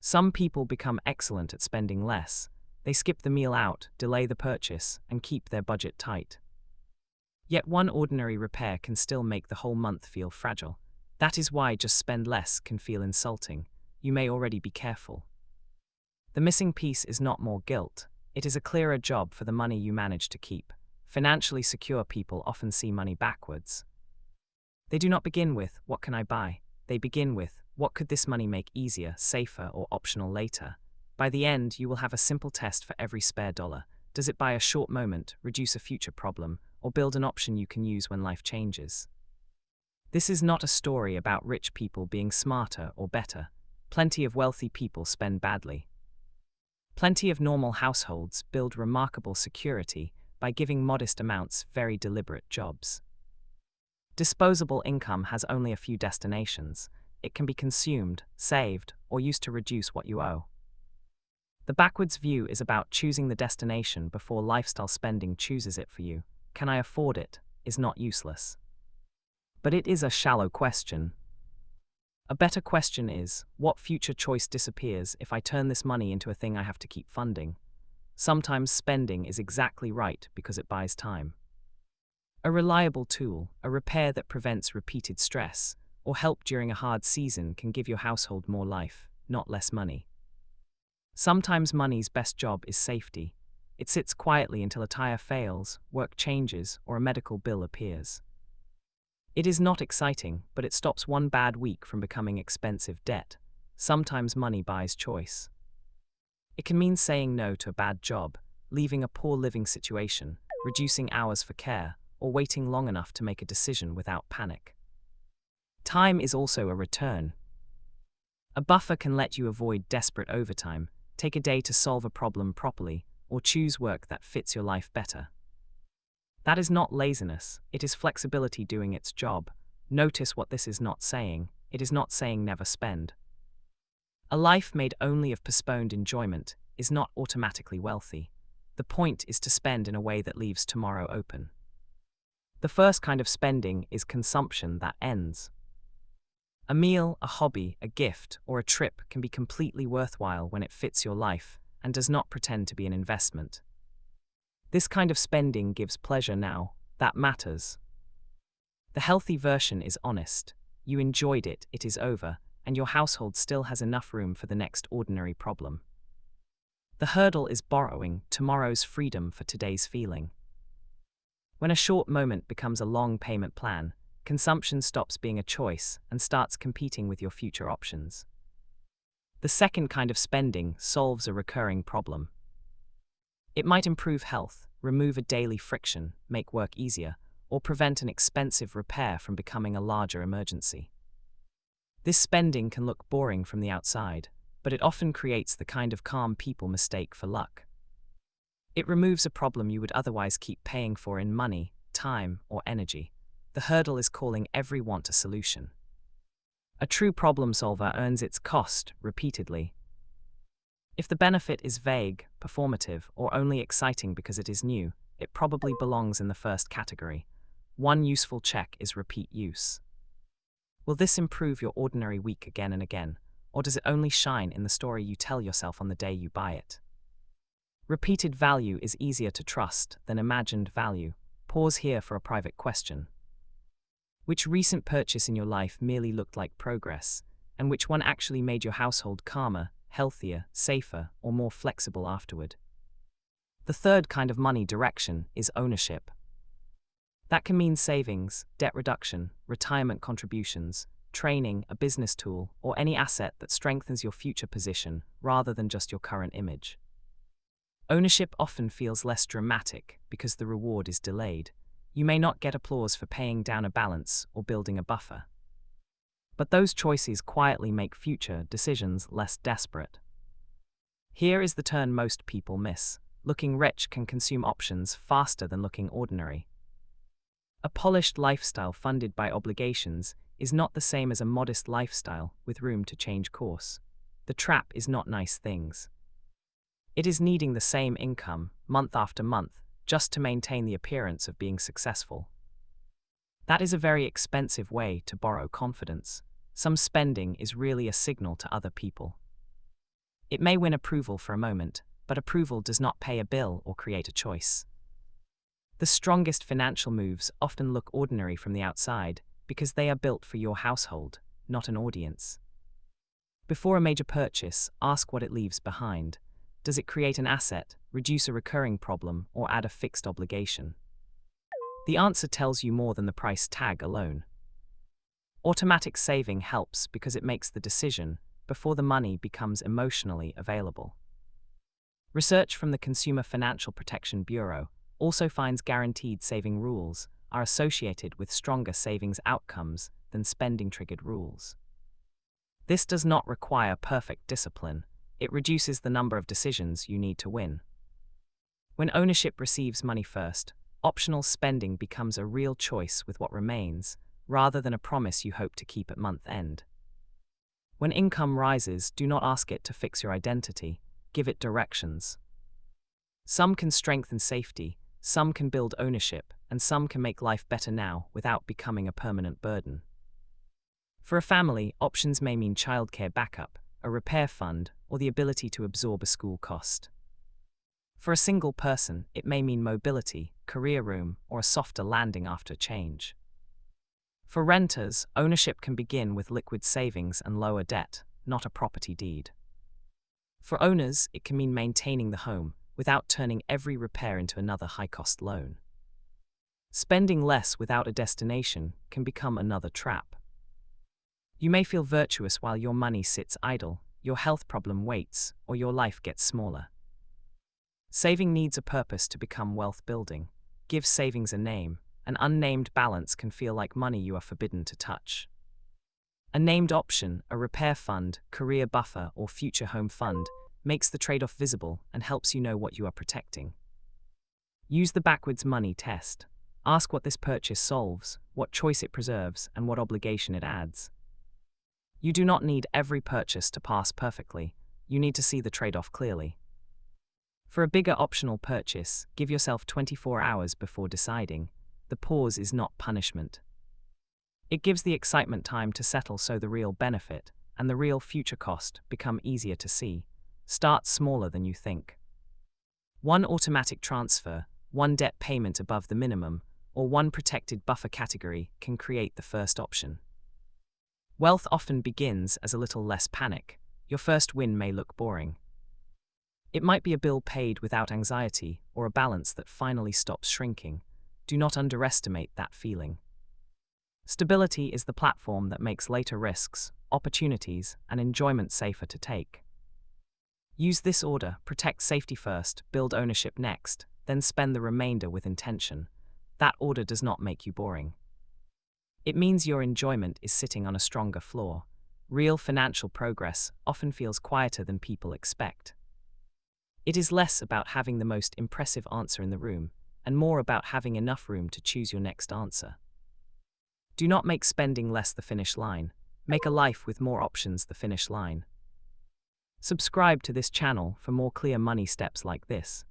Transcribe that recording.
Some people become excellent at spending less. They skip the meal out, delay the purchase, and keep their budget tight. Yet one ordinary repair can still make the whole month feel fragile. That is why just spend less can feel insulting. You may already be careful. The missing piece is not more guilt. It is a clearer job for the money you manage to keep. Financially secure people often see money backwards. They do not begin with, "What can I buy?" They begin with, "What could this money make easier, safer, or optional later?" By the end, you will have a simple test for every spare dollar. Does it buy a short moment, reduce a future problem, or build an option you can use when life changes? This is not a story about rich people being smarter or better. Plenty of wealthy people spend badly. Plenty of normal households build remarkable security by giving modest amounts very deliberate jobs. Disposable income has only a few destinations. It can be consumed, saved, or used to reduce what you owe. The backwards view is about choosing the destination before lifestyle spending chooses it for you. Can I afford it? Is not useless. But it is a shallow question. A better question is, what future choice disappears if I turn this money into a thing I have to keep funding? Sometimes spending is exactly right because it buys time. A reliable tool, a repair that prevents repeated stress, or help during a hard season can give your household more life, not less money. Sometimes money's best job is safety. It sits quietly until a tire fails, work changes, or a medical bill appears. It is not exciting, but it stops one bad week from becoming expensive debt. Sometimes money buys choice. It can mean saying no to a bad job, leaving a poor living situation, reducing hours for care, or waiting long enough to make a decision without panic. Time is also a return. A buffer can let you avoid desperate overtime, take a day to solve a problem properly, or choose work that fits your life better. That is not laziness, it is flexibility doing its job. Notice what this is not saying. It is not saying never spend. A life made only of postponed enjoyment is not automatically wealthy. The point is to spend in a way that leaves tomorrow open. The first kind of spending is consumption that ends. A meal, a hobby, a gift, or a trip can be completely worthwhile when it fits your life and does not pretend to be an investment. This kind of spending gives pleasure now. That matters. The healthy version is honest. You enjoyed it, it is over, and your household still has enough room for the next ordinary problem. The hurdle is borrowing tomorrow's freedom for today's feeling. When a short moment becomes a long payment plan, consumption stops being a choice and starts competing with your future options. The second kind of spending solves a recurring problem. It might improve health, remove a daily friction, make work easier, or prevent an expensive repair from becoming a larger emergency. This spending can look boring from the outside, but it often creates the kind of calm people mistake for luck. It removes a problem you would otherwise keep paying for in money, time, or energy. The hurdle is calling every want a solution. A true problem solver earns its cost repeatedly. If the benefit is vague, performative, or only exciting because it is new, it probably belongs in the first category. One useful check is repeat use. Will this improve your ordinary week again and again, or does it only shine in the story you tell yourself on the day you buy it? Repeated value is easier to trust than imagined value. Pause here for a private question. Which recent purchase in your life merely looked like progress, and which one actually made your household calmer, healthier, safer, or more flexible afterward? The third kind of money direction is ownership. That can mean savings, debt reduction, retirement contributions, training, a business tool, or any asset that strengthens your future position rather than just your current image. Ownership often feels less dramatic because the reward is delayed. You may not get applause for paying down a balance or building a buffer. But those choices quietly make future decisions less desperate. Here is the turn most people miss. Looking rich can consume options faster than looking ordinary. A polished lifestyle funded by obligations is not the same as a modest lifestyle with room to change course. The trap is not nice things. It is needing the same income, month after month, just to maintain the appearance of being successful. That is a very expensive way to borrow confidence. Some spending is really a signal to other people. It may win approval for a moment, but approval does not pay a bill or create a choice. The strongest financial moves often look ordinary from the outside because they are built for your household, not an audience. Before a major purchase, ask what it leaves behind. Does it create an asset, reduce a recurring problem, or add a fixed obligation? The answer tells you more than the price tag alone. Automatic saving helps because it makes the decision before the money becomes emotionally available. Research from the Consumer Financial Protection Bureau also finds guaranteed saving rules are associated with stronger savings outcomes than spending-triggered rules. This does not require perfect discipline. It reduces the number of decisions you need to win. When ownership receives money first, optional spending becomes a real choice with what remains, rather than a promise you hope to keep at month end. When income rises, do not ask it to fix your identity, give it directions. Some can strengthen safety, some can build ownership, and some can make life better now without becoming a permanent burden. For a family, options may mean childcare backup, a repair fund, or the ability to absorb a school cost. For a single person, it may mean mobility, career room, or a softer landing after change. For renters, ownership can begin with liquid savings and lower debt, not a property deed. For owners, it can mean maintaining the home without turning every repair into another high-cost loan. Spending less without a destination can become another trap. You may feel virtuous while your money sits idle, your health problem waits, or your life gets smaller. Saving needs a purpose to become wealth building. Give savings a name. An unnamed balance can feel like money you are forbidden to touch. A named option, a repair fund, career buffer, or future home fund, makes the trade-off visible and helps you know what you are protecting. Use the backwards money test. Ask what this purchase solves, what choice it preserves, and what obligation it adds. You do not need every purchase to pass perfectly. You need to see the trade-off clearly. For a bigger optional purchase, give yourself 24 hours before deciding. The pause is not punishment. It gives the excitement time to settle so the real benefit and the real future cost become easier to see. Start smaller than you think. One automatic transfer, one debt payment above the minimum, or one protected buffer category can create the first option. Wealth often begins as a little less panic. Your first win may look boring. It might be a bill paid without anxiety or a balance that finally stops shrinking. Do not underestimate that feeling. Stability is the platform that makes later risks, opportunities, and enjoyment safer to take. Use this order: protect safety first, build ownership next, then spend the remainder with intention. That order does not make you boring. It means your enjoyment is sitting on a stronger floor. Real financial progress often feels quieter than people expect. It is less about having the most impressive answer in the room, and more about having enough room to choose your next answer. Do not make spending less the finish line. Make a life with more options the finish line. Subscribe to this channel for more clear money steps like this.